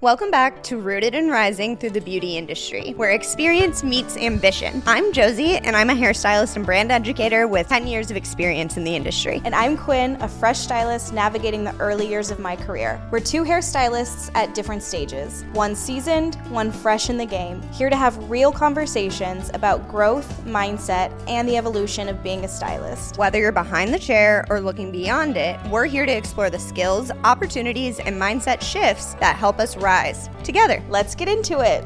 Welcome back to Rooted and Rising Through the Beauty Industry, where experience meets ambition. I'm Josie, and I'm a hairstylist and brand educator with 10 years of experience in the industry. And I'm Quinn, a fresh stylist navigating the early years of my career. We're two hairstylists at different stages, one seasoned, one fresh in the game, here to have real conversations about growth, mindset, and the evolution of being a stylist. Whether you're behind the chair or looking beyond it, we're here to explore the skills, opportunities, and mindset shifts that help us rise together. Let's get into it.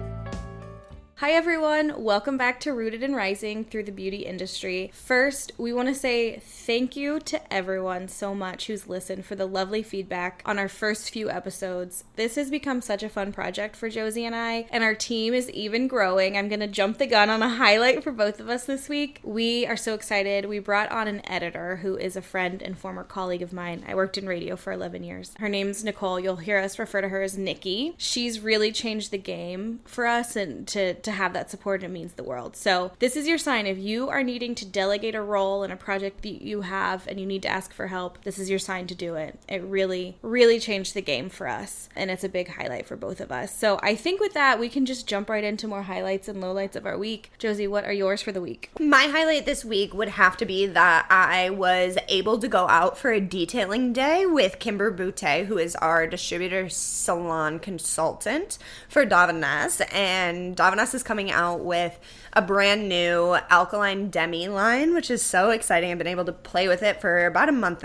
Hi everyone, welcome back to Rooted and Rising Through the Beauty Industry. First, we want to say thank you to everyone so much who's listened for the lovely feedback on our first few episodes. This has become such a fun project for Josie and I, and our team is even growing. I'm going to jump the gun on a highlight for both of us this week. We are so excited. We brought on an editor who is a friend and former colleague of mine. I worked in radio for 11 years. Her name's Nicole. You'll hear us refer to her as Nikki. She's really changed the game for us, and to have that support, it means the world. So this is your sign. If you are needing to delegate a role in a project that you have and you need to ask for help, this is your sign to do it. It really, really changed the game for us, and it's a big highlight for both of us. So I think with that, we can just jump right into more highlights and lowlights of our week. Josie, what are yours for the week? My highlight this week would have to be that I was able to go out for a detailing day with Kimber Boutte, who is our distributor salon consultant for Davines, and Davines is coming out with a brand new alkaline demi line, which is so exciting. I've been able to play with it for about a month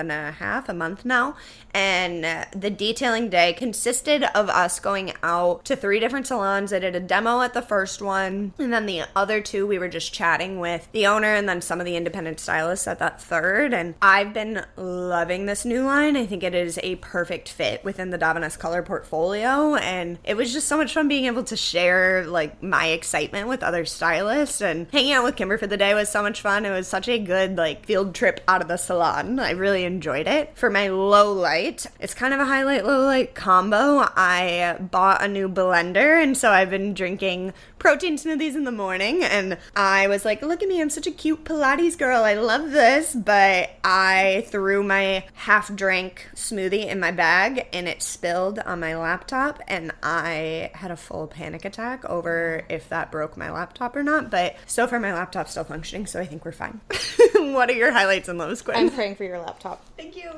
now. And the detailing day consisted of us going out to 3 different salons. I did a demo at the first one, and then the other 2 we were just chatting with the owner and then some of the independent stylists at that third. And I've been loving this new line. I think it is a perfect fit within the Davines color portfolio, and it was just so much fun being able to share like my excitement with other stylists, and hanging out with Kimber for the day was so much fun. It was such a good like field trip out of the salon. I really enjoyed it. For my low light, it's kind of a highlight low light combo. I bought a new blender, and so I've been drinking protein smoothies in the morning, and I was like, look at me, I'm such a cute Pilates girl, I love this. But I threw my half drank smoothie in my bag and it spilled on my laptop, and I had a full panic attack over if that broke my laptop or not. But so far my laptop's still functioning, so I think we're fine. What are your highlights and lows, Quinn? I'm praying for your laptop. Thank you.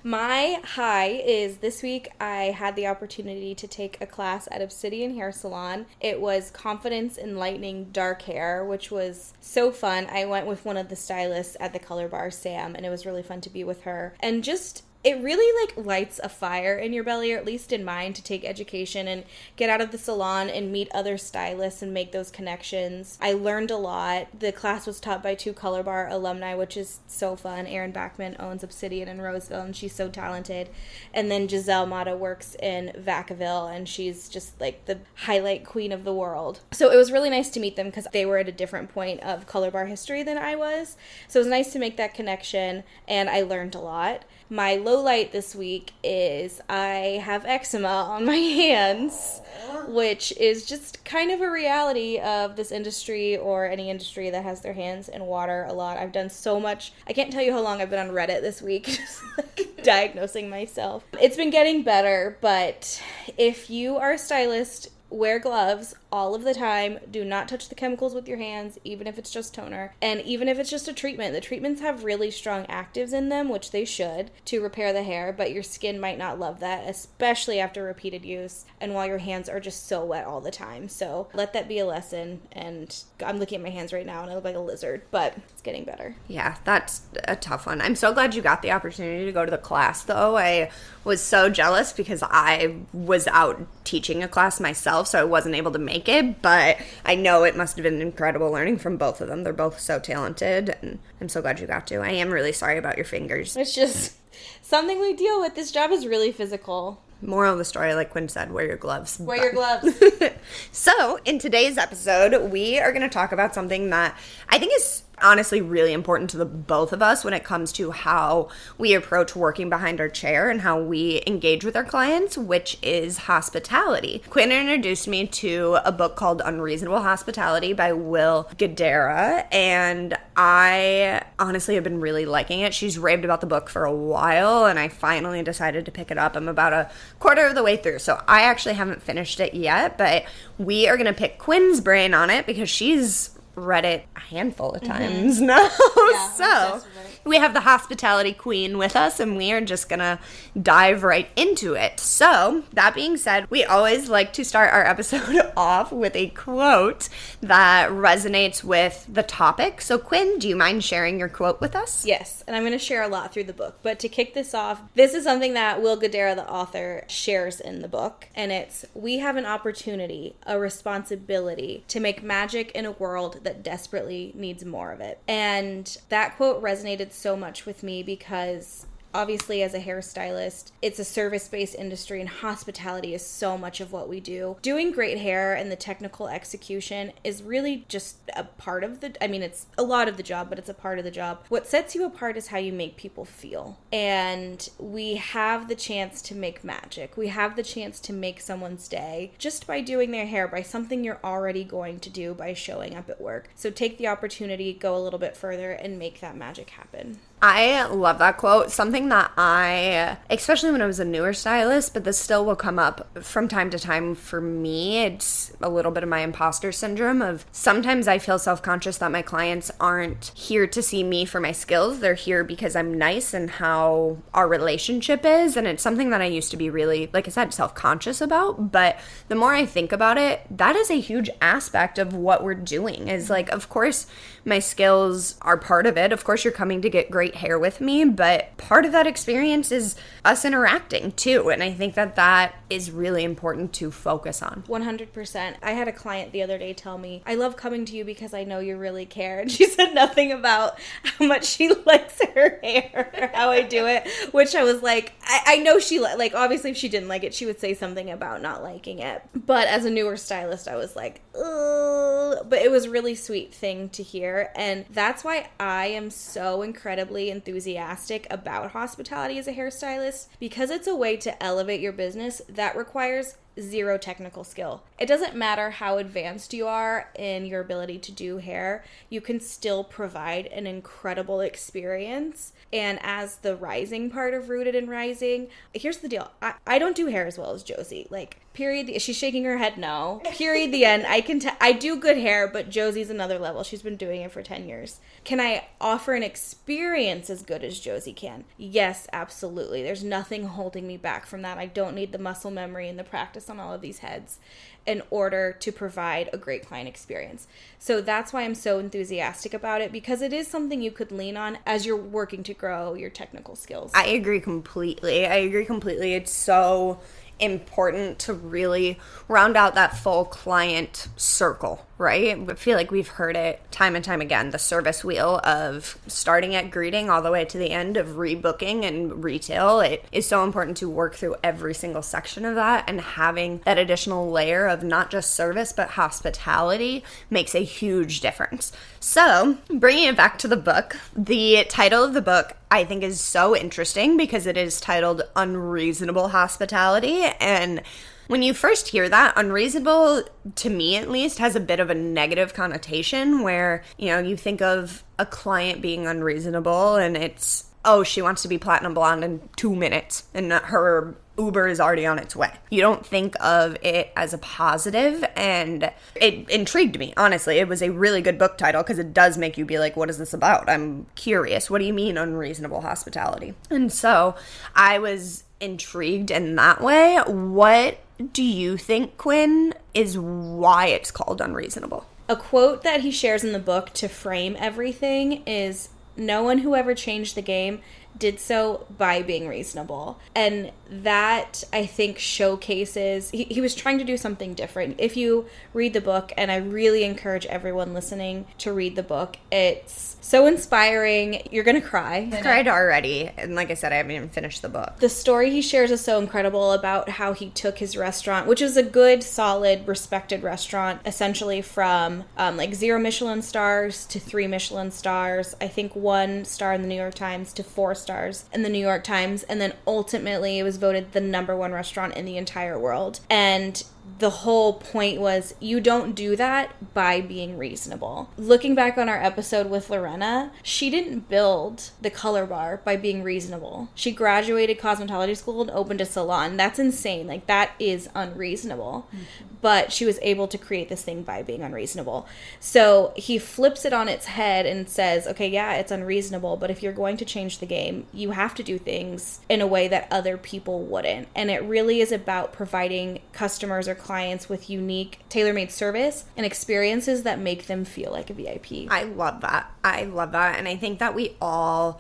My high is this week I had the opportunity to take a class at Obsidian Hair Salon. It was Confidence Enlightening Dark Hair, which was so fun. I went with one of the stylists at the Color Bar, Sam, and it was really fun to be with her. And just it really like lights a fire in your belly, or at least in mine, to take education and get out of the salon and meet other stylists and make those connections. I learned a lot. The class was taught by 2 Color Bar alumni, which is so fun. Erin Backman owns Obsidian in Roseville, and she's so talented. And then Giselle Mata works in Vacaville, and she's just like the highlight queen of the world. So it was really nice to meet them because they were at a different point of Color Bar history than I was. So it was nice to make that connection, and I learned a lot. My low light this week is I have eczema on my hands, which is just kind of a reality of this industry, or any industry that has their hands in water a lot. I've done so much. I can't tell you how long I've been on Reddit this week, just like diagnosing myself. It's been getting better, but if you are a stylist, wear gloves all of the time. Do not touch the chemicals with your hands, even if it's just toner. And even if it's just a treatment, the treatments have really strong actives in them, which they should, to repair the hair, but your skin might not love that, especially after repeated use and while your hands are just so wet all the time. So let that be a lesson. And I'm looking at my hands right now and I look like a lizard, but it's getting better. Yeah, that's a tough one. I'm so glad you got the opportunity to go to the class, though. I was so jealous because I was out teaching a class myself, so I wasn't able to make it, but I know it must have been incredible learning from both of them. They're both so talented, and I'm so glad you got to. I am really sorry about your fingers. It's just something we deal with. This job is really physical. Moral of the story, like Quinn said, wear your gloves. Wear your gloves. So, in today's episode, we are going to talk about something that I think is honestly really important to the both of us when it comes to how we approach working behind our chair and how we engage with our clients, which is hospitality. Quinn introduced me to a book called Unreasonable Hospitality by Will Guidara, and I honestly have been really liking it. She's raved about the book for a while, and I finally decided to pick it up. I'm about a quarter of the way through, so I actually haven't finished it yet, but we are going to pick Quinn's brain on it because she's read it a handful of times now. Yeah, So we have the hospitality queen with us, and we are just gonna dive right into it. So that being said, we always like to start our episode off with a quote that resonates with the topic. So Quinn, do you mind sharing your quote with us? Yes, and I'm going to share a lot through the book. But to kick this off, this is something that Will Guidara, the author, shares in the book. And it's, we have an opportunity, a responsibility to make magic in a world that desperately needs more of it. And that quote resonated so much with me because obviously, as a hairstylist, it's a service-based industry, and hospitality is so much of what we do. Doing great hair and the technical execution is really just a part of it's a lot of the job, but it's a part of the job. What sets you apart is how you make people feel. And we have the chance to make magic. We have the chance to make someone's day just by doing their hair, by something you're already going to do by showing up at work. So take the opportunity, go a little bit further, and make that magic happen. I love that quote. Something that especially when I was a newer stylist, but this still will come up from time to time for me. It's a little bit of my imposter syndrome of sometimes I feel self-conscious that my clients aren't here to see me for my skills. They're here because I'm nice and how our relationship is. And it's something that I used to be really, like I said, self-conscious about. But the more I think about it, that is a huge aspect of what we're doing is like, of course, my skills are part of it. Of course, you're coming to get great hair with me, but part of that experience is us interacting too. And I think that that is really important to focus on. 100%. I had a client the other day tell me, I love coming to you because I know you really care. And she said nothing about how much she likes her hair or how I do it, which I was like, I know she, like, obviously if she didn't like it, she would say something about not liking it. But as a newer stylist, I was like, ugh. But it was a really sweet thing to hear. And that's why I am so incredibly enthusiastic about hospitality as a hairstylist, because it's a way to elevate your business that requires zero technical skill. It doesn't matter how advanced you are in your ability to do hair, you can still provide an incredible experience. And as the rising part of Rooted and Rising, here's the deal. I don't do hair as well as Josie. Like, period. She's shaking her head no. Period, the end. I do good hair, but Josie's another level. She's been doing it for 10 years. Can I offer an experience as good as Josie can? Yes, absolutely. There's nothing holding me back from that. I don't need the muscle memory and the practice on all of these heads in order to provide a great client experience. So that's why I'm so enthusiastic about it, because it is something you could lean on as you're working to grow your technical skills. I agree completely. It's so important to really round out that full client circle, right? I feel like we've heard it time and time again, the service wheel of starting at greeting all the way to the end of rebooking and retail. It is so important to work through every single section of that, and having that additional layer of not just service but hospitality makes a huge difference. So bringing it back to the book, the title of the book I think is so interesting because it is titled Unreasonable Hospitality. And when you first hear that, unreasonable, to me at least, has a bit of a negative connotation where, you think of a client being unreasonable and it's, oh, she wants to be platinum blonde in 2 minutes and her Uber is already on its way. You don't think of it as a positive, and it intrigued me, honestly. It was a really good book title because it does make you be like, what is this about? I'm curious. What do you mean unreasonable hospitality? And so I was intrigued in that way. What do you think, Quinn, is why it's called unreasonable? A quote that he shares in the book to frame everything is, no one who ever changed the game did so by being reasonable. And that, I think, showcases, he was trying to do something different. If you read the book, and I really encourage everyone listening to read the book, it's so inspiring. You're going to cry. I cried already. And like I said, I haven't even finished the book. The story he shares is so incredible about how he took his restaurant, which is a good, solid, respected restaurant, essentially from 0 Michelin stars to 3 Michelin stars. I think 1 star in the New York Times to 4 stars in the New York Times. And then ultimately it was voted the #1 restaurant in the entire world. And the whole point was you don't do that by being reasonable. Looking back on our episode with Lorena, she didn't build the color bar by being reasonable. She graduated cosmetology school and opened a salon. That's insane. Like, that is unreasonable. But she was able to create this thing by being unreasonable. So he flips it on its head and says, okay, yeah, it's unreasonable, but if you're going to change the game, you have to do things in a way that other people wouldn't. And it really is about providing customers or clients with unique, tailor-made service and experiences that make them feel like a VIP. I love that. And I think that we all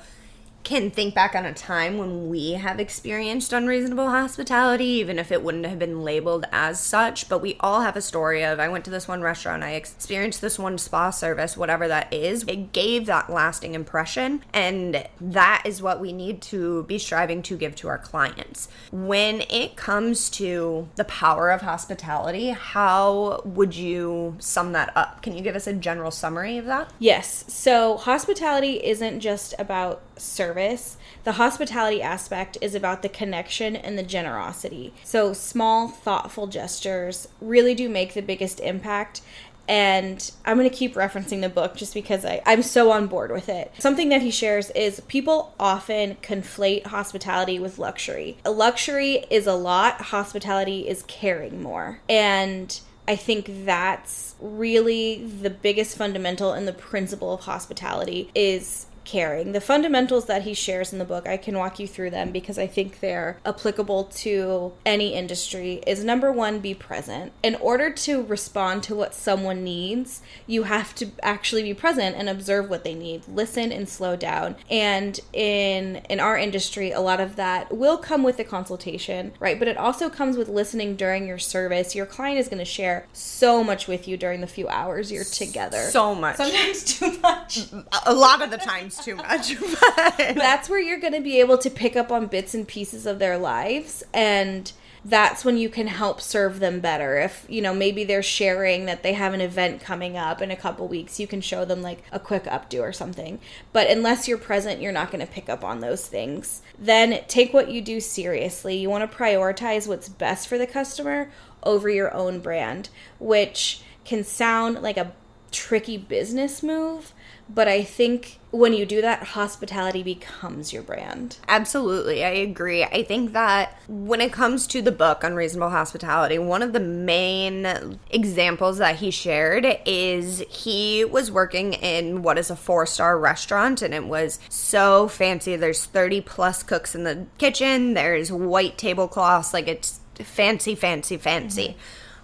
can think back on a time when we have experienced unreasonable hospitality, even if it wouldn't have been labeled as such. But we all have a story of, I went to this one restaurant, I experienced this one spa service, whatever that is. It gave that lasting impression, and that is what we need to be striving to give to our clients. When it comes to the power of hospitality, how would you sum that up? Can you give us a general summary of that? Yes. So hospitality isn't just about service. The hospitality aspect is about the connection and the generosity. So small, thoughtful gestures really do make the biggest impact. And I'm going to keep referencing the book just because I'm so on board with it. Something that he shares is people often conflate hospitality with luxury. Luxury is a lot. Hospitality is caring more. And I think that's really the biggest fundamental and the principle of hospitality is caring. The fundamentals that he shares in the book, I can walk you through them because I think they're applicable to any industry, is number one, be present. In order to respond to what someone needs, you have to actually be present and observe what they need, listen and slow down. And in our industry, a lot of that will come with a consultation, right? But it also comes with listening during your service. Your client is going to share so much with you during the few hours you're together. So much. Sometimes too much. A lot of the times too much. But that's where you're going to be able to pick up on bits and pieces of their lives, and that's when you can help serve them better. If, maybe they're sharing that they have an event coming up in a couple weeks, you can show them like a quick updo or something. But unless you're present, you're not going to pick up on those things. Then take what you do seriously. You want to prioritize what's best for the customer over your own brand, which can sound like a tricky business move, but I think when you do that, hospitality becomes your brand. Absolutely, I agree. I think that when it comes to the book, Unreasonable Hospitality, one of the main examples that he shared is he was working in what is a 4-star restaurant, and it was so fancy. There's 30 plus cooks in the kitchen. There's white tablecloths. Like, it's fancy. Mm-hmm.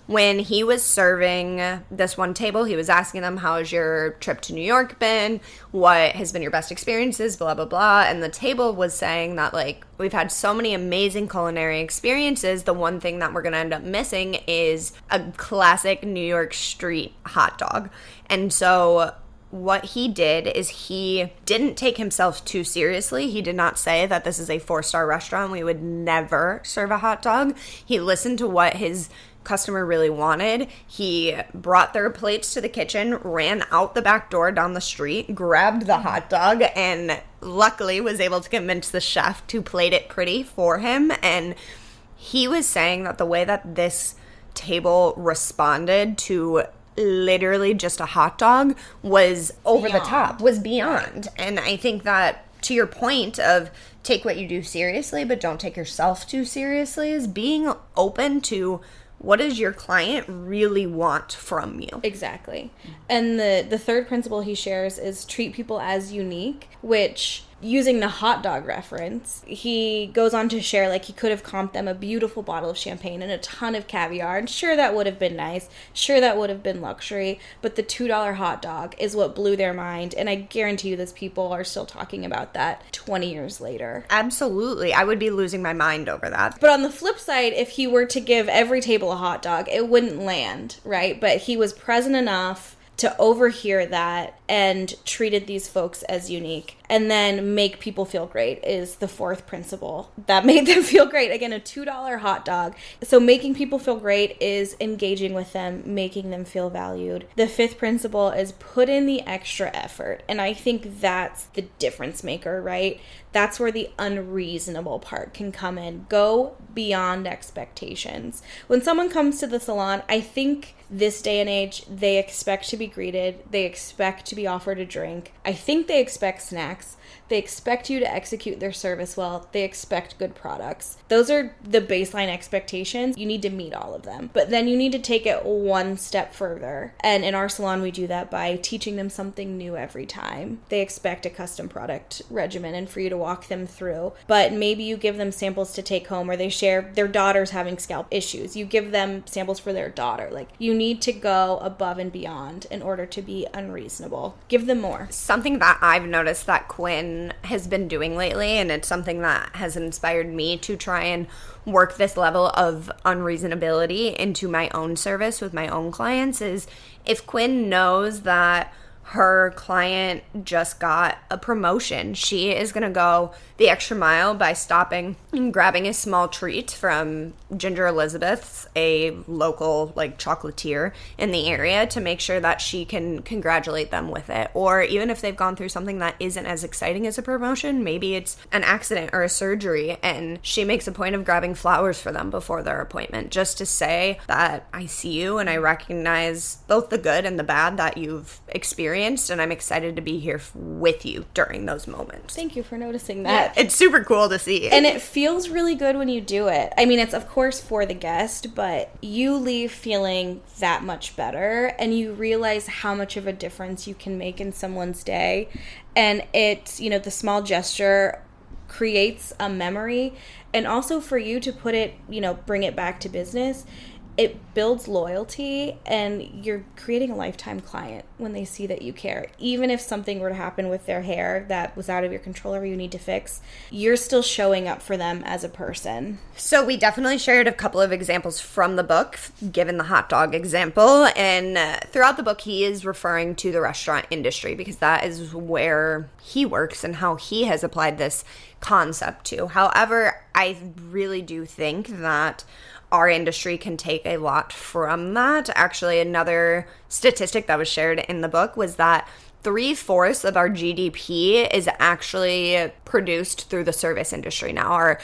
When he was serving this one table, he was asking them, how's your trip to New York been? What has been your best experiences? Blah, blah, blah. And the table was saying that, like, we've had so many amazing culinary experiences. The one thing that we're going to end up missing is a classic New York street hot dog. And so what he did is he didn't take himself too seriously. He did not say that this is a 4-star restaurant. We would never serve a hot dog. He listened to what his customer really wanted. He brought their plates to the kitchen, ran out the back door down the street, grabbed the hot dog, and luckily was able to convince the chef to plate it pretty for him. And he was saying that the way that this table responded to literally just a hot dog was over the top, was beyond. And I think that, to your point of take what you do seriously, but don't take yourself too seriously, is being open to what does your client really want from you? Exactly. And the third principle he shares is treat people as unique, which, using the hot dog reference, he goes on to share, like, he could have comped them a beautiful bottle of champagne and a ton of caviar, and sure, that would have been nice, sure, that would have been luxury, but the $2 hot dog is what blew their mind, and I guarantee you those people are still talking about that 20 years later. Absolutely. I would be losing my mind over that. But on the flip side, if he were to give every table a hot dog, it wouldn't land, right? But he was present enough to overhear that and treated these folks as unique. And then make people feel great is the fourth principle that made them feel great. Again, a $2 hot dog. So making people feel great is engaging with them, making them feel valued. The fifth principle is put in the extra effort. And I think that's the difference maker, right? That's where the unreasonable part can come in. Go beyond expectations. When someone comes to the salon, I think this day and age, they expect to be greeted. They expect to be offered a drink. I think they expect snacks. They expect you to execute their service well. They expect good products. Those are the baseline expectations. You need to meet all of them. But then you need to take it one step further. And in our salon, we do that by teaching them something new every time. They expect a custom product regimen and for you to walk them through. But maybe you give them samples to take home, or they share their daughter's having scalp issues. You give them samples for their daughter. Like, you need to go above and beyond in order to be unreasonable. Give them more. Something that I've noticed that Quinn has been doing lately, and it's something that has inspired me to try and work this level of unreasonability into my own service with my own clients, is if Quinn knows that her client just got a promotion, she is going to go the extra mile by stopping and grabbing a small treat from Ginger Elizabeth's, a local chocolatier in the area, to make sure that she can congratulate them with it. Or even if they've gone through something that isn't as exciting as a promotion, maybe it's an accident or a surgery, and she makes a point of grabbing flowers for them before their appointment, just to say that I see you and I recognize both the good and the bad that you've experienced, and I'm excited to be here with you during those moments. Thank you for noticing that. Yeah, it's super cool to see. And it feels really good when you do it. I mean, it's of course for the guest, but you leave feeling that much better, and you realize how much of a difference you can make in someone's day. And it's, the small gesture creates a memory. And also for you to put it, bring it back to business, it builds loyalty, and you're creating a lifetime client when they see that you care. Even if something were to happen with their hair that was out of your control or you need to fix, you're still showing up for them as a person. So we definitely shared a couple of examples from the book, given the hot dog example. And throughout the book, he is referring to the restaurant industry because that is where he works and how he has applied this concept to. However, I really do think that our industry can take a lot from that. Actually, another statistic that was shared in the book was that 3/4 of our GDP is actually produced through the service industry now.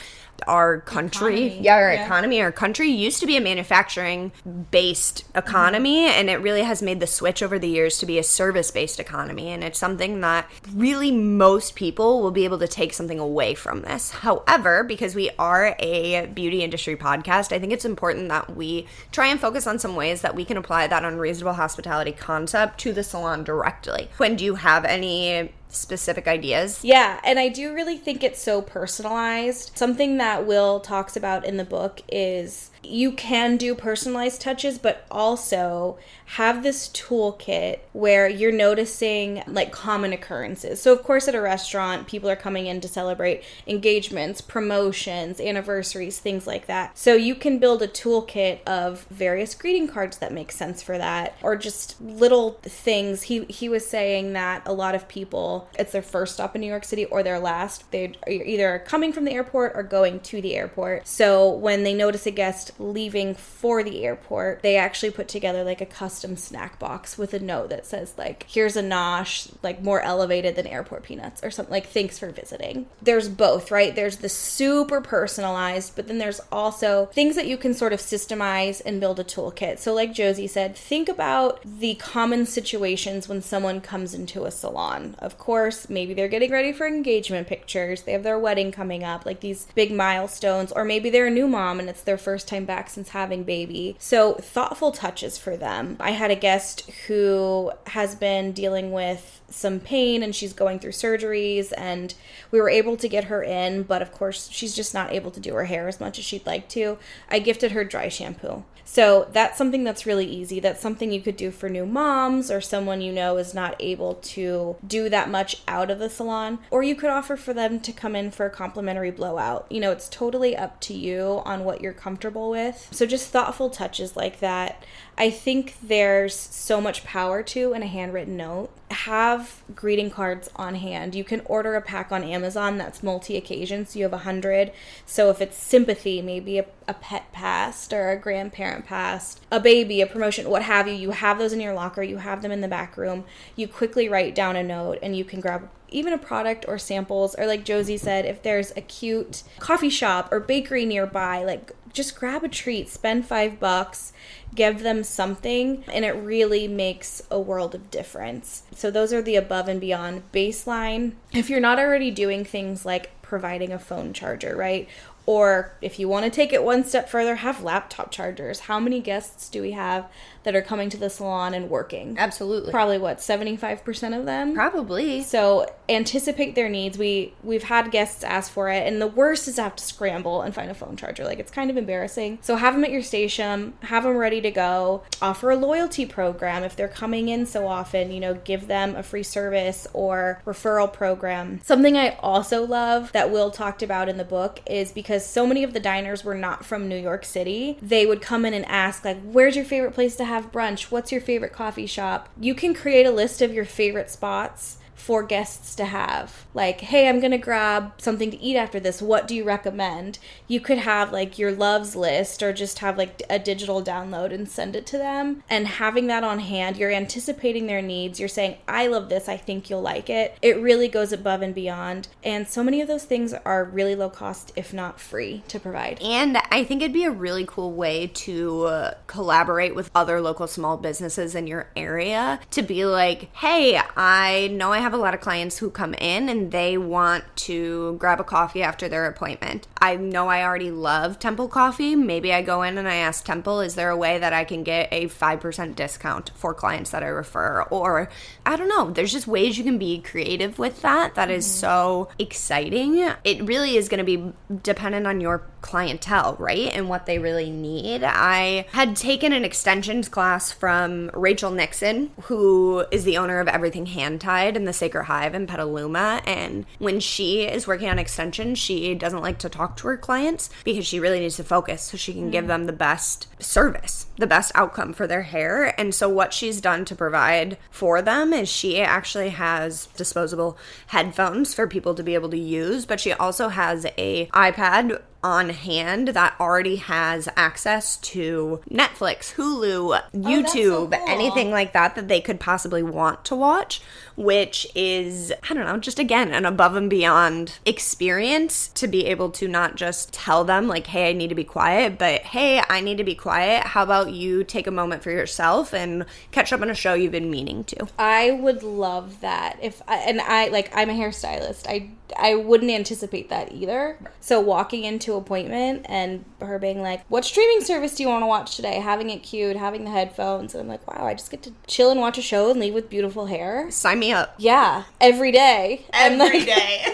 Our country, economy, our country used to be a manufacturing-based economy, and it really has made the switch over the years to be a service-based economy, and it's something that really most people will be able to take something away from this. However, because we are a beauty industry podcast, I think it's important that we try and focus on some ways that we can apply that unreasonable hospitality concept to the salon directly. Quinn, do you have any specific ideas? Yeah, and I do really think it's so personalized. Something that Will talks about in the book is you can do personalized touches, but also have this toolkit where you're noticing common occurrences. So of course at a restaurant, people are coming in to celebrate engagements, promotions, anniversaries, things like that. So you can build a toolkit of various greeting cards that make sense for that, or just little things. He was saying that a lot of people, it's their first stop in New York City or their last. They're either coming from the airport or going to the airport. So when they notice a guest leaving for the airport, they actually put together a custom snack box with a note that says here's a nosh more elevated than airport peanuts, or something thanks for visiting. There's both, right? There's the super personalized, but then there's also things that you can sort of systemize and build a toolkit. So like Josie said, think about the common situations when someone comes into a salon. Of course, maybe they're getting ready for engagement pictures, they have their wedding coming up, these big milestones, or maybe they're a new mom and it's their first time back since having baby. So thoughtful touches for them. I had a guest who has been dealing with some pain and she's going through surgeries, and we were able to get her in, but of course she's just not able to do her hair as much as she'd like to. I gifted her dry shampoo. So that's something that's really easy. That's something you could do for new moms or someone is not able to do that much out of the salon. Or you could offer for them to come in for a complimentary blowout. It's totally up to you on what you're comfortable with. So just thoughtful touches like that. I think there's so much power to in a handwritten note. Have greeting cards on hand. You can order a pack on Amazon that's multi-occasion, so you have 100. So if it's sympathy, maybe a pet passed or a grandparent passed, a baby, a promotion, what have you. You have those in your locker. You have them in the back room. You quickly write down a note and you can grab even a product or samples, or like Josie said, if there's a cute coffee shop or bakery nearby, like just grab a treat, spend $5, give them something, and it really makes a world of difference. So those are the above and beyond baseline. If you're not already doing things like providing a phone charger, right? Or if you want to take it one step further, have laptop chargers. How many guests do we have that are coming to the salon and working? Absolutely. Probably, 75% of them? Probably. So anticipate their needs. We've had guests ask for it, and the worst is to have to scramble and find a phone charger. Like, it's kind of embarrassing. So have them at your station, have them ready to go. Offer a loyalty program if they're coming in so often, give them a free service or referral program. Something I also love that Will talked about in the book is because so many of the diners were not from New York City, they would come in and ask, like, where's your favorite place to have brunch? What's your favorite coffee shop? You can create a list of your favorite spots for guests to have. Like, hey, I'm gonna grab something to eat after this. What do you recommend? You could have like your loves list, or just have like a digital download and send it to them. And having that on hand, you're anticipating their needs. You're saying, I love this. I think you'll like it. It really goes above and beyond. And so many of those things are really low cost, if not free, to provide. And I think it'd be a really cool way to collaborate with other local small businesses in your area to be like, hey, I know I have a lot of clients who come in and they want to grab a coffee after their appointment. I know I already love Temple Coffee. Maybe I go in and I ask Temple, is there a way that I can get a 5% discount for clients that I refer? Or I don't know. There's just ways you can be creative with that. That is so exciting. It really is going to be dependent on your clientele, right? And what they really need. I had taken an extensions class from Rachel Nixon, who is the owner of Everything Hand Tied and the Sacred Hive in Petaluma. And when she is working on extensions, she doesn't like to talk to her clients because she really needs to focus so she can give them the best service, the best outcome for their hair. And so what she's done to provide for them is she actually has disposable headphones for people to be able to use, but she also has a iPad on hand that already has access to Netflix, Hulu, YouTube, so cool. Anything like that they could possibly want to watch, which is, I don't know, just again, an above and beyond experience to be able to not just tell them like, hey, I need to be quiet, but hey, I need to be quiet. How about you take a moment for yourself and catch up on a show you've been meaning to? I would love that. I'm a hairstylist. I wouldn't anticipate that either. So walking into appointment and her being like, what streaming service do you want to watch today? Having it cued, having the headphones. And I'm like, wow, I just get to chill and watch a show and leave with beautiful hair. Sign me up. Yeah. Every day. Every day.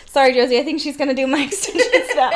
Sorry, Josie. I think she's going to do my extensions now.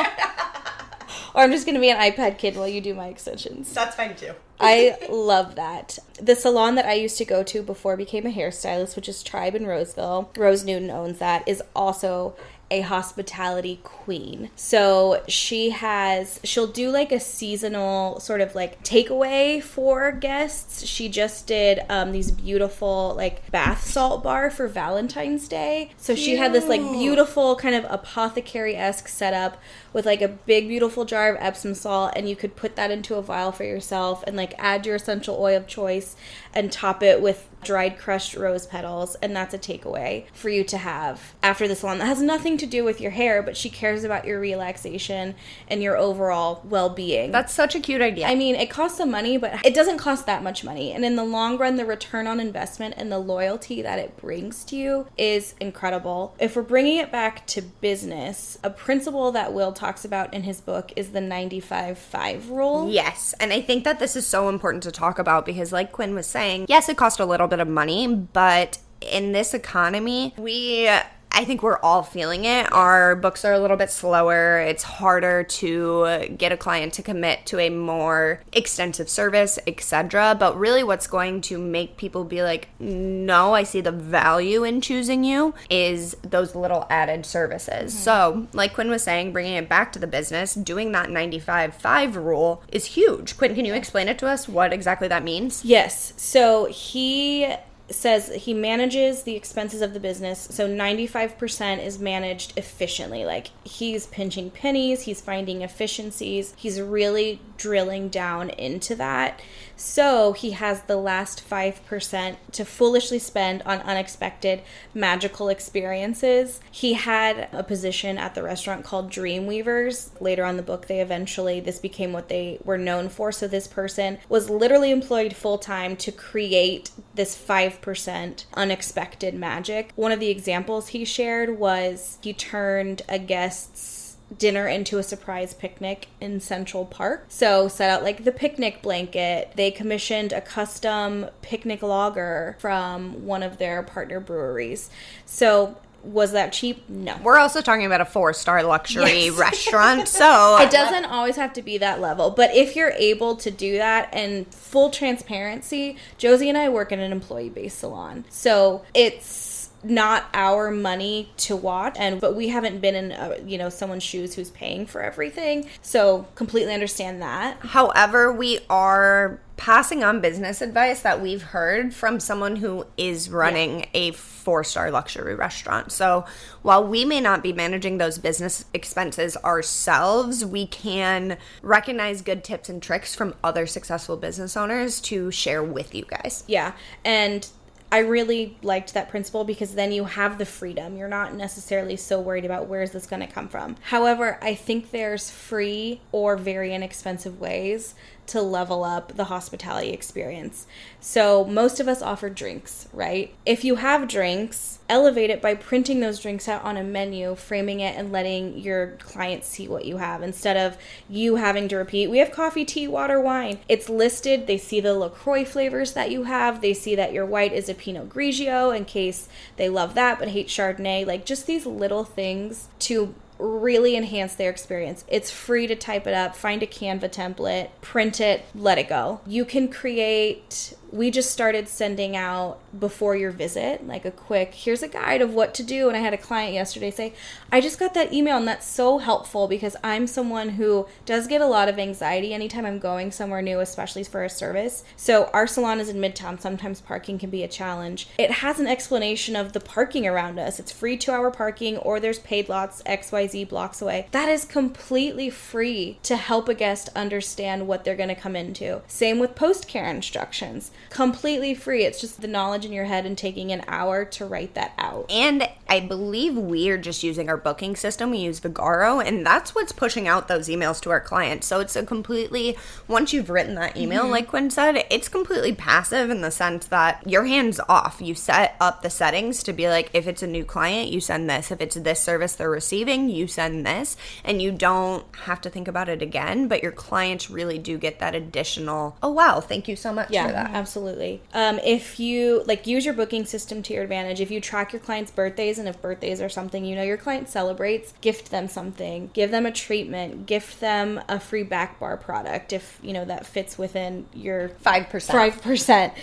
Or I'm just going to be an iPad kid while you do my extensions. That's fine too. I love that. The salon that I used to go to before I became a hairstylist, which is Tribe in Roseville, Rose Newton owns that, is also a hospitality queen. So she'll do like a seasonal sort of like takeaway for guests. She just did these beautiful like bath salt bar for Valentine's Day. So she had this like beautiful kind of apothecary-esque setup with like a big beautiful jar of Epsom salt, and you could put that into a vial for yourself and like add your essential oil of choice and top it with dried crushed rose petals, and that's a takeaway for you to have after the salon. That has nothing to do with your hair, but she cares about your relaxation and your overall well-being. That's such a cute idea. I mean, it costs some money, but it doesn't cost that much money, and in the long run, the return on investment and the loyalty that it brings to you is incredible. If we're bringing it back to business, a principle that Will talks about in his book is the 95-5 rule. Yes, and I think that this is so important to talk about because like Quinn was saying, yes, it cost a little bit of money, but in this economy, we I think we're all feeling it. Our books are a little bit slower. It's harder to get a client to commit to a more extensive service, etc. But really what's going to make people be like, no, I see the value in choosing you is those little added services. So like Quinn was saying, bringing it back to the business, doing that 95-5 rule is huge. Quinn, can you explain it to us what exactly that means? Yes. So he says he manages the expenses of the business. So 95% is managed efficiently. Like he's pinching pennies, he's finding efficiencies, he's really drilling down into that. So he has the last 5% to foolishly spend on unexpected magical experiences. He had a position at the restaurant called Dreamweavers. Later on in the book, this became what they were known for. So this person was literally employed full-time to create this 5% unexpected magic. One of the examples he shared was he turned a guest's dinner into a surprise picnic in Central Park. So set out like the picnic blanket. They commissioned a custom picnic lager from one of their partner breweries. So was that cheap? No. We're also talking about a 4-star luxury restaurant, so it doesn't always have to be that level. But if you're able to do that, and full transparency, Josie and I work in an employee-based salon. So it's not our money to watch, but we haven't been in someone's shoes who's paying for everything, so completely understand that. However, we are passing on business advice that we've heard from someone who is running a 4-star luxury restaurant. So while we may not be managing those business expenses ourselves, we can recognize good tips and tricks from other successful business owners to share with you guys. Yeah, and I really liked that principle because then you have the freedom. You're not necessarily so worried about where is this going to come from. However, I think there's free or very inexpensive ways to level up the hospitality experience. So most of us offer drinks, right? If you have drinks, elevate it by printing those drinks out on a menu, framing it, and letting your clients see what you have instead of you having to repeat, we have coffee, tea, water, wine. It's listed. They see the LaCroix flavors that you have. They see that your white is a Pinot Grigio in case they love that but hate Chardonnay. Like just these little things to really enhance their experience. It's free to type it up, find a Canva template, print it, let it go. You can create, we just started sending out before your visit, like a quick, here's a guide of what to do. And I had a client yesterday say, I just got that email and that's so helpful because I'm someone who does get a lot of anxiety anytime I'm going somewhere new, especially for a service. So our salon is in Midtown. Sometimes parking can be a challenge. It has an explanation of the parking around us. It's free 2-hour parking or there's paid lots XYZ blocks away. That is completely free to help a guest understand what they're going to come into. Same with post-care instructions. Completely free. It's just the knowledge in your head and taking an hour to write that out. And I believe we're just using our booking system. We use Vigaro, and that's what's pushing out those emails to our clients. So it's a completely, once you've written that email, like Quinn said, it's completely passive in the sense that you're hands off. You set up the settings to be like, if it's a new client, you send this. If it's this service they're receiving, you send this, and you don't have to think about it again, but your clients really do get that additional, oh wow, thank you so much for that. Absolutely. If you use your booking system to your advantage, if you track your clients' birthdays, and if birthdays are something your client celebrates, gift them something, give them a treatment, gift them a free back bar product if that fits within your 5%.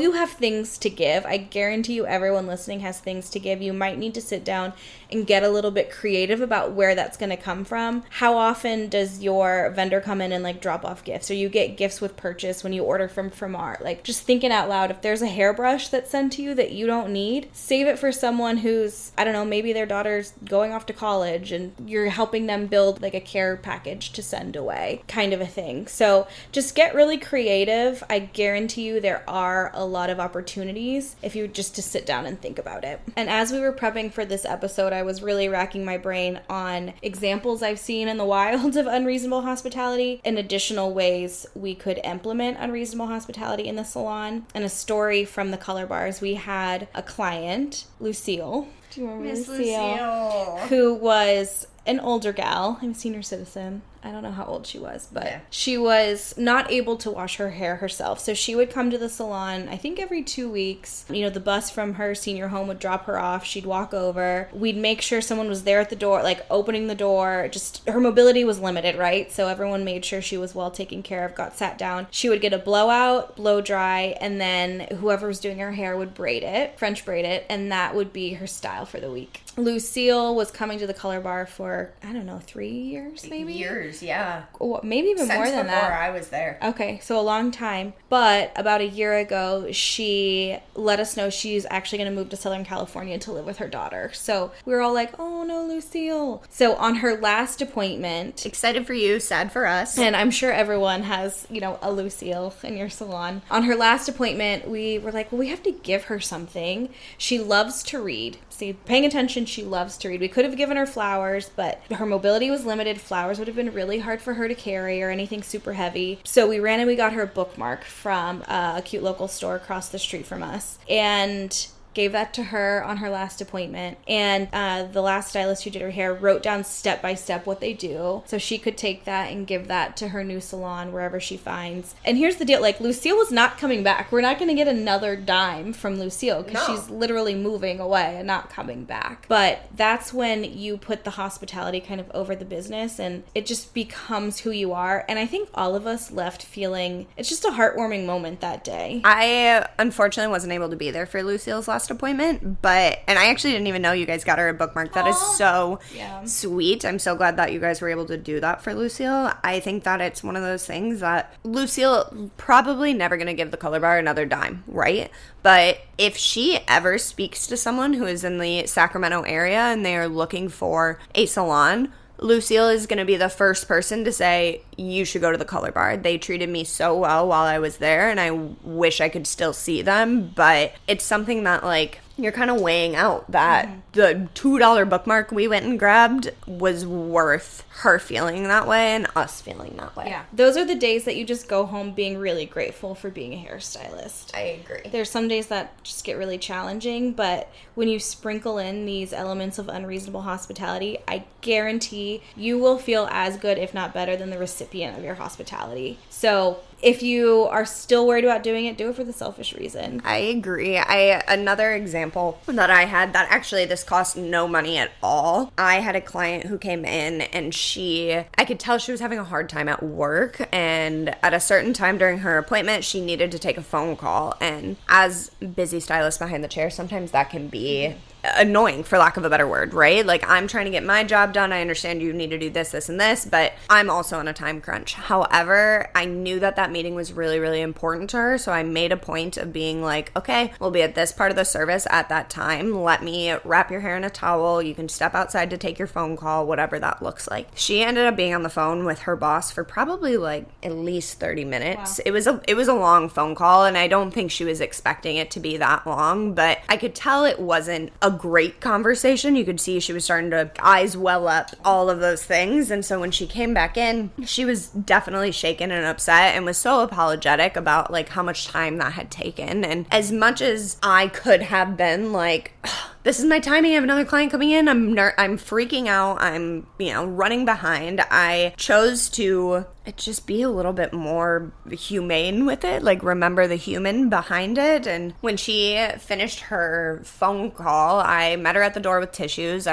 You have things to give. I guarantee you everyone listening has things to give. You might need to sit down and get a little bit creative about where that's going to come from. How often does your vendor come in and drop off gifts, or you get gifts with purchase when you order from art? Just thinking out loud, if there's a hairbrush that's sent to you that you don't need, save it for someone who's, I don't know, maybe their daughter's going off to college and you're helping them build a care package to send away, kind of a thing. So just get really creative. I guarantee you there are a lot of opportunities if you just to sit down and think about it. And as we were prepping for this episode, I was really racking my brain on examples I've seen in the wild of unreasonable hospitality and additional ways we could implement unreasonable hospitality in the salon. And a story from the color bars, we had a client, Lucille. Do you remember Miss Lucille? Who was an older gal. I'm a senior citizen. I don't know how old she was, but Yeah. she was not able to wash her hair herself. So she would come to the salon, I think every 2 weeks. You know, the bus from her senior home would drop her off. She'd walk over. We'd make sure someone was there at the door, like opening the door. Just her mobility was limited, right? So everyone made sure she was well taken care of, got sat down. She would get a blowout, blow dry, and then whoever was doing her hair would braid it, French braid it, and that would be her style for the week. Lucille was coming to the color bar for, I don't know, 3 years maybe? Years, yeah. Maybe even more than that. Before I was there. Okay, so a long time. But about a year ago, she let us know she's actually going to move to Southern California to live with her daughter. So we were all like, oh no, Lucille. So on her last appointment... Excited for you, sad for us. And I'm sure everyone has, you know, a Lucille in your salon. On her last appointment, we were like, well, we have to give her something. She loves to read. See, paying attention, she loves to read. We could have given her flowers, but her mobility was limited. Flowers would have been really hard for her to carry or anything super heavy. So we ran and we got her a bookmark from a cute local store across the street from us. And gave that to her on her last appointment. And the last stylist who did her hair wrote down step by step what they do. So she could take that and give that to her new salon wherever she finds. And here's the deal, like, Lucille was not coming back. We're not going to get another dime from Lucille because she's literally moving away and not coming back. But that's when you put the hospitality kind of over the business and it just becomes who you are. And I think all of us left feeling, it's just a heartwarming moment that day. I unfortunately wasn't able to be there for Lucille's last appointment, and I actually didn't even know you guys got her a bookmark. That is so sweet. I'm so glad that you guys were able to do that for Lucille. I think that it's one of those things that Lucille probably never going to give the color bar another dime, right? But if she ever speaks to someone who is in the Sacramento area and they are looking for a salon, Lucille is going to be the first person to say, you should go to the color bar. They treated me so well while I was there, and I wish I could still see them. But it's something that, like, you're kind of weighing out that the $2 bookmark we went and grabbed was worth her feeling that way and us feeling that way. Yeah. Those are the days that you just go home being really grateful for being a hairstylist. I agree. There's some days that just get really challenging, but when you sprinkle in these elements of unreasonable hospitality, I guarantee you will feel as good, if not better, than the recipient of your hospitality. So if you are still worried about doing it, do it for the selfish reason. I agree. Another example that I had that actually this cost no money at all. I had a client who came in and I could tell she was having a hard time at work, and at a certain time during her appointment, she needed to take a phone call. And as busy stylist behind the chair, sometimes that can be annoying, for lack of a better word, right? Like, I'm trying to get my job done. I understand you need to do this, this, and this, but I'm also on a time crunch. However, I knew that meeting was really, really important to her, so I made a point of being like, okay, we'll be at this part of the service at that time. Let me wrap your hair in a towel. You can step outside to take your phone call, whatever that looks like. She ended up being on the phone with her boss for probably like at least 30 minutes. Wow. It was a long phone call, and I don't think she was expecting it to be that long, but I could tell it wasn't a great conversation. You could see she was starting to eyes well up, all of those things. And so when she came back in, she was definitely shaken and upset and was so apologetic about like how much time that had taken. And as much as I could have been like, this is my timing, I have another client coming in, I'm freaking out, I'm, running behind, I chose to just be a little bit more humane with it, like remember the human behind it. And when she finished her phone call, I met her at the door with tissues.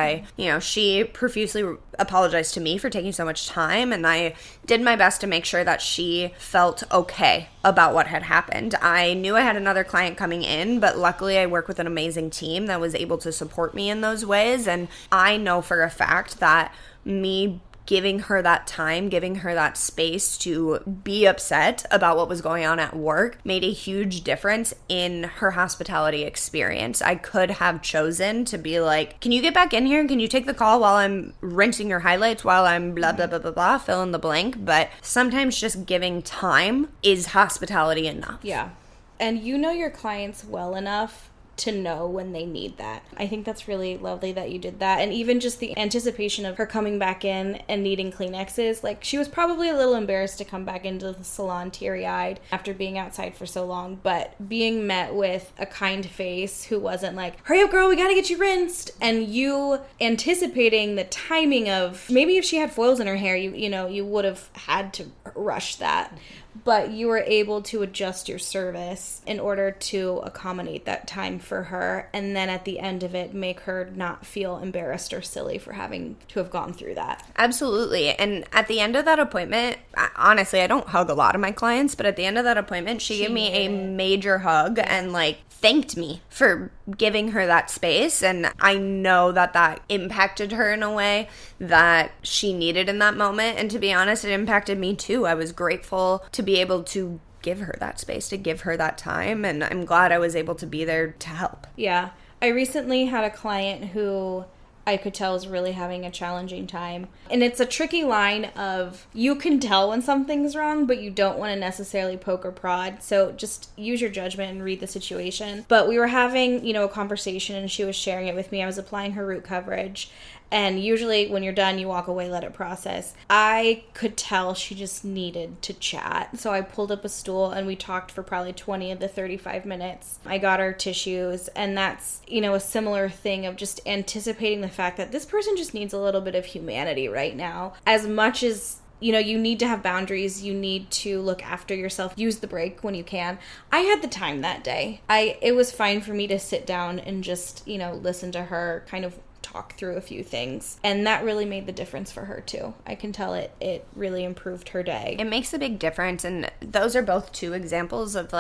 She profusely apologized to me for taking so much time, and I did my best to make sure that she felt okay about what had happened. I knew I had another client coming in, but luckily I work with an amazing team that was able to support me in those ways, and I know for a fact that me giving her that time, giving her that space to be upset about what was going on at work made a huge difference in her hospitality experience. I could have chosen to be like, can you get back in here and can you take the call while I'm rinsing your highlights, while I'm blah, blah, blah, blah, blah, fill in the blank. But sometimes just giving time is hospitality enough. Yeah. And you know your clients well enough to know when they need that. I think that's really lovely that you did that. And even just the anticipation of her coming back in and needing Kleenexes, like she was probably a little embarrassed to come back into the salon teary-eyed after being outside for so long, but being met with a kind face who wasn't like, hurry up girl, we gotta get you rinsed, and you anticipating the timing of, maybe if she had foils in her hair, you would have had to rush that. But you were able to adjust your service in order to accommodate that time for her. And then at the end of it, make her not feel embarrassed or silly for having to have gone through that. Absolutely. And at the end of that appointment, honestly, I don't hug a lot of my clients, but at the end of that appointment, she gave me a major hug and thanked me for giving her that space. And I know that impacted her in a way that she needed in that moment. And to be honest, it impacted me too. I was grateful to be able to give her that space, to give her that time. And I'm glad I was able to be there to help. Yeah. I recently had a client who I could tell is really having a challenging time. And it's a tricky line of, you can tell when something's wrong, but you don't want to necessarily poke or prod. So just use your judgment and read the situation. But we were having, a conversation and she was sharing it with me. I was applying her root coverage. And usually when you're done, you walk away, let it process. I could tell she just needed to chat. So I pulled up a stool and we talked for probably 20 of the 35 minutes. I got her tissues, and that's, a similar thing of just anticipating the fact that this person just needs a little bit of humanity right now. As much as you need to have boundaries. You need to look after yourself. Use the break when you can. I had the time that day. It was fine for me to sit down and just, listen to her kind of talk through a few things. And that really made the difference for her too. I can tell it really improved her day. It makes a big difference. And those are both two examples of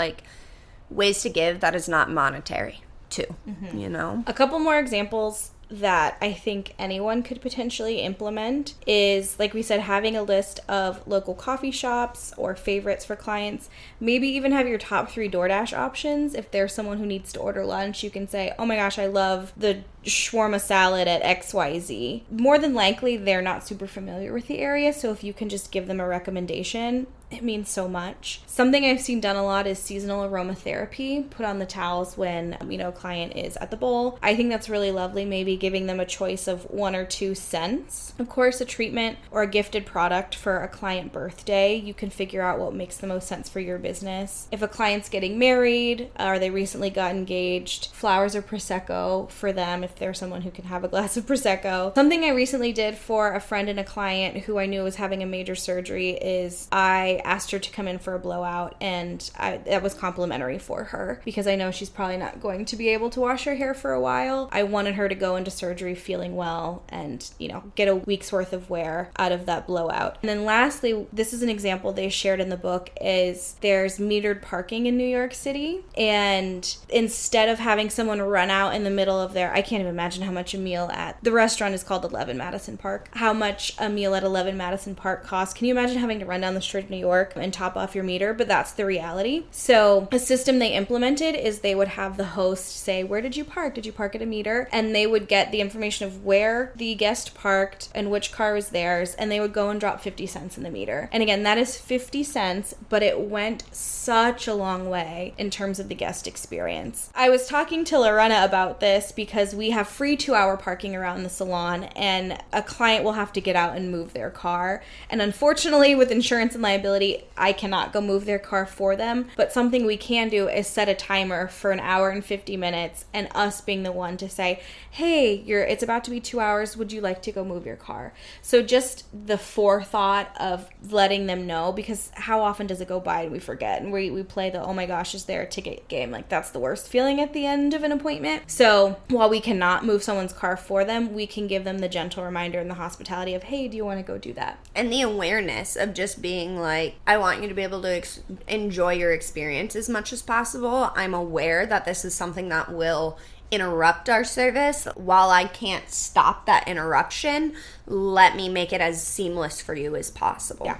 ways to give that is not monetary too, A couple more examples that I think anyone could potentially implement is, like we said, having a list of local coffee shops or favorites for clients. Maybe even have your top 3 DoorDash options. If there's someone who needs to order lunch, you can say, oh my gosh, I love the shawarma salad at XYZ. More than likely, they're not super familiar with the area, so if you can just give them a recommendation, it means so much. Something I've seen done a lot is seasonal aromatherapy, put on the towels when, a client is at the bowl. I think that's really lovely, maybe giving them a choice of 1 or 2 scents. Of course, a treatment or a gifted product for a client birthday, you can figure out what makes the most sense for your business. If a client's getting married or they recently got engaged, flowers or Prosecco for them if they're someone who can have a glass of Prosecco. Something I recently did for a friend and a client who I knew was having a major surgery is I asked her to come in for a blowout, and that was complimentary for her because I know she's probably not going to be able to wash her hair for a while. I wanted her to go into surgery feeling well and, get a week's worth of wear out of that blowout. And then lastly, this is an example they shared in the book, is there's metered parking in New York City, and instead of having someone run out in the middle of I can't even imagine how much a meal at the restaurant is called 11 Madison Park, how much a meal at 11 Madison Park costs. Can you imagine having to run down the street of New York and top off your meter? But that's the reality. So a system they implemented is they would have the host say, where did you park? Did you park at a meter? And they would get the information of where the guest parked and which car was theirs, and they would go and drop 50 cents in the meter. And again, that is 50 cents, but it went such a long way in terms of the guest experience. I was talking to Lorena about this because we have free 2-hour parking around the salon, and a client will have to get out and move their car. And unfortunately, with insurance and liability, I cannot go move their car for them. But something we can do is set a timer for 1 hour and 50 minutes, and us being the one to say, hey, it's about to be 2 hours. Would you like to go move your car? So just the forethought of letting them know, because how often does it go by and we forget, and we play the, oh my gosh, is there a ticket game? That's the worst feeling at the end of an appointment. So while we cannot move someone's car for them, we can give them the gentle reminder and the hospitality of, hey, do you want to go do that? And the awareness of just being I want you to be able to enjoy your experience as much as possible. I'm aware that this is something that will interrupt our service. While I can't stop that interruption, let me make it as seamless for you as possible. Yeah.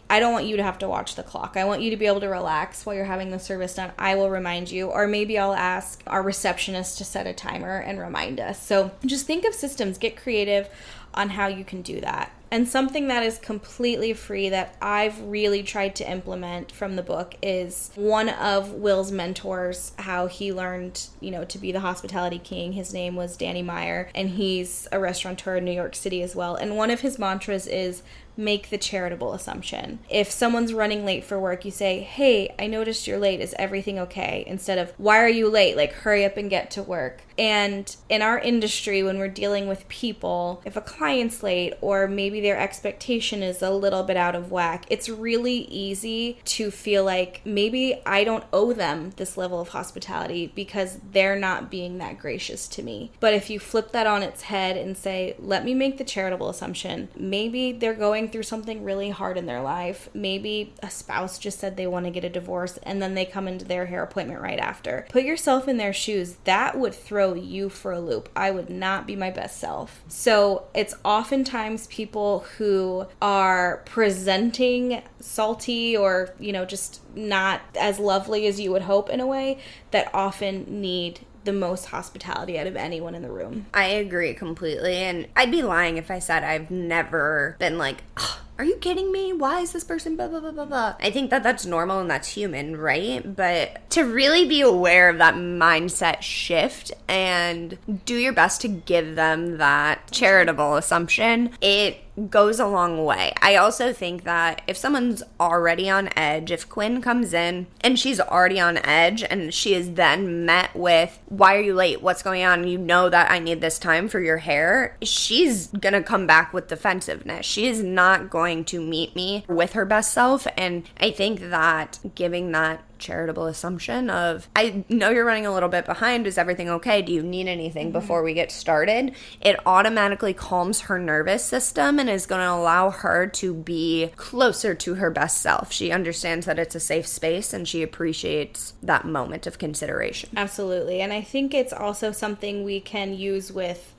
I don't want you to have to watch the clock. I want you to be able to relax while you're having the service done. I will remind you, or maybe I'll ask our receptionist to set a timer and remind us. So just think of systems, get creative. on how you can do that. And something that is completely free that I've really tried to implement from the book is one of Will's mentors, how he learned, to be the hospitality king. His name was Danny Meyer, and he's a restaurateur in New York City as well. And one of his mantras is, make the charitable assumption. If someone's running late for work, you say, hey, I noticed you're late. Is everything okay? Instead of, why are you late? Like, hurry up and get to work. And in our industry, when we're dealing with people, if a client's late or maybe their expectation is a little bit out of whack, it's really easy to feel like maybe I don't owe them this level of hospitality because they're not being that gracious to me. But if you flip that on its head and say, let me make the charitable assumption, maybe they're going through something really hard in their life. Maybe a spouse just said they want to get a divorce and then they come into their hair appointment right after. Put yourself in their shoes. That would throw you for a loop. I would not be my best self. So it's oftentimes people who are presenting salty or, just not as lovely as you would hope in a way that often need the most hospitality out of anyone in the room. I agree completely, and I'd be lying if I said I've never been like, oh, are you kidding me? Why is this person blah, blah, blah, blah, blah? I think that that's normal and that's human, right? But to really be aware of that mindset shift and do your best to give them that charitable assumption, it goes a long way. I also think that if someone's already on edge, if Quinn comes in and she's already on edge and she is then met with, why are you late? What's going on? You know that I need this time for your hair. She's gonna come back with defensiveness. She is not going to meet me with her best self. And I think that giving that charitable assumption of, I know you're running a little bit behind. Is everything okay? Do you need anything before we get started? It automatically calms her nervous system and is going to allow her to be closer to her best self. She understands that it's a safe space and she appreciates that moment of consideration. Absolutely. And I think it's also something we can use with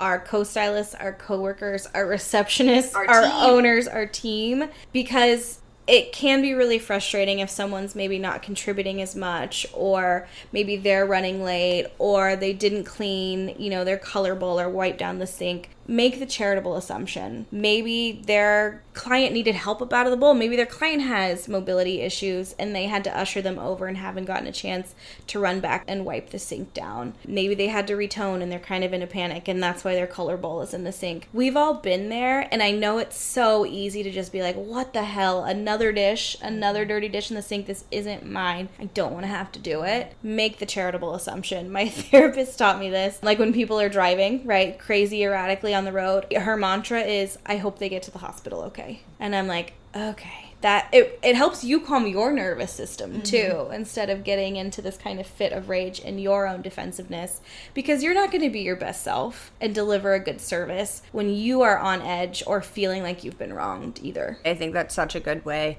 our co-stylists, our co-workers, our receptionists, our owners, our team, because it can be really frustrating if someone's maybe not contributing as much, or maybe they're running late, or they didn't clean, their color bowl or wipe down the sink. Make the charitable assumption. Maybe their client needed help up out of the bowl. Maybe their client has mobility issues and they had to usher them over and haven't gotten a chance to run back and wipe the sink down. Maybe they had to retone and they're kind of in a panic and that's why their color bowl is in the sink. We've all been there, and I know it's so easy to just be like, what the hell? Another dish, another dirty dish in the sink. This isn't mine. I don't want to have to do it. Make the charitable assumption. My therapist taught me this. Like when people are driving, right, crazy erratically on the road, her mantra is, I hope they get to the hospital okay. And I'm like, okay. That it helps you calm your nervous system too, instead of getting into this kind of fit of rage and your own defensiveness, because you're not going to be your best self and deliver a good service when you are on edge or feeling like you've been wronged either. I think that's such a good way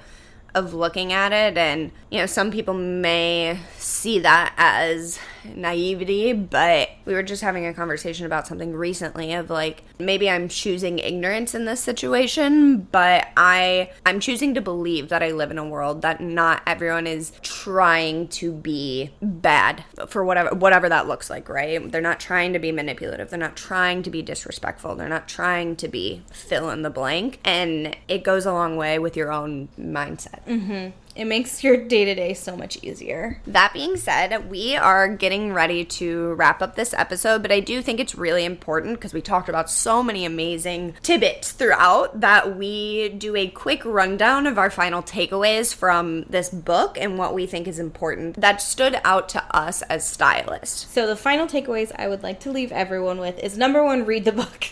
of looking at it. And, some people may see that as naivety, but we were just having a conversation about something recently of like, maybe I'm choosing ignorance in this situation, but I'm choosing to believe that I live in a world that not everyone is trying to be bad for whatever that looks like, right? They're not trying to be manipulative. They're not trying to be disrespectful. They're not trying to be fill in the blank. And it goes a long way with your own mindset. Mm-hmm. It makes your day-to-day so much easier. That being said, we are getting ready to wrap up this episode, but I do think it's really important, because we talked about so many amazing tidbits throughout, that we do a quick rundown of our final takeaways from this book and what we think is important that stood out to us as stylists. So the final takeaways I would like to leave everyone with is, number one, read the book.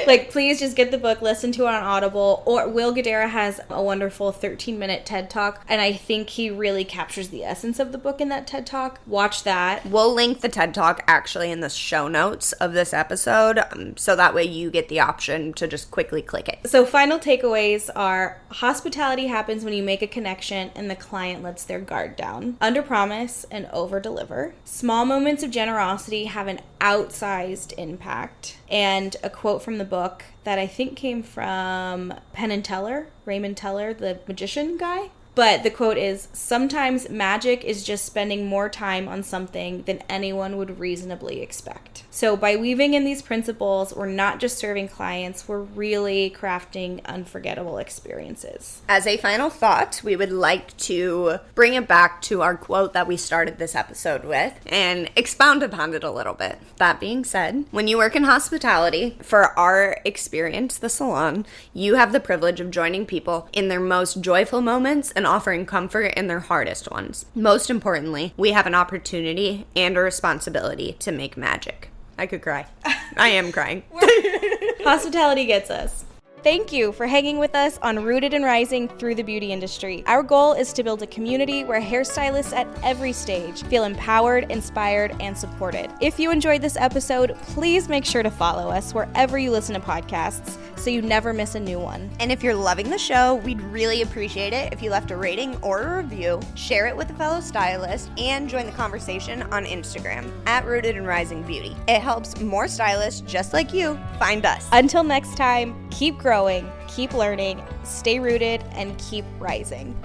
Like, please just get the book, listen to it on Audible, or Will Guidara has a wonderful 13-minute TED Talk, and I think he really captures the essence of the book in that TED Talk. Watch that. We'll link the TED Talk actually in the show notes of this episode, so that way you get the option to just quickly click it. So final takeaways are, hospitality happens when you make a connection and the client lets their guard down. Underpromise and overdeliver. Small moments of generosity have an outsized impact. And a quote from the book that I think came from Penn and Teller, Raymond Teller, the magician guy. But the quote is, "Sometimes magic is just spending more time on something than anyone would reasonably expect." So by weaving in these principles, we're not just serving clients, we're really crafting unforgettable experiences. As a final thought, we would like to bring it back to our quote that we started this episode with and expound upon it a little bit. That being said, when you work in hospitality, for our experience, the Salon, you have the privilege of joining people in their most joyful moments and offering comfort in their hardest ones. Most importantly, we have an opportunity and a responsibility to make magic. I could cry. I am crying. Hospitality gets us. Thank you for hanging with us on Rooted and Rising through the beauty industry. Our goal is to build a community where hairstylists at every stage feel empowered, inspired, and supported. If you enjoyed this episode, please make sure to follow us wherever you listen to podcasts so you never miss a new one. And if you're loving the show, we'd really appreciate it if you left a rating or a review, share it with a fellow stylist, and join the conversation on Instagram at Rooted and Rising Beauty. It helps more stylists just like you find us. Until next time, keep growing, keep learning, stay rooted, and keep rising.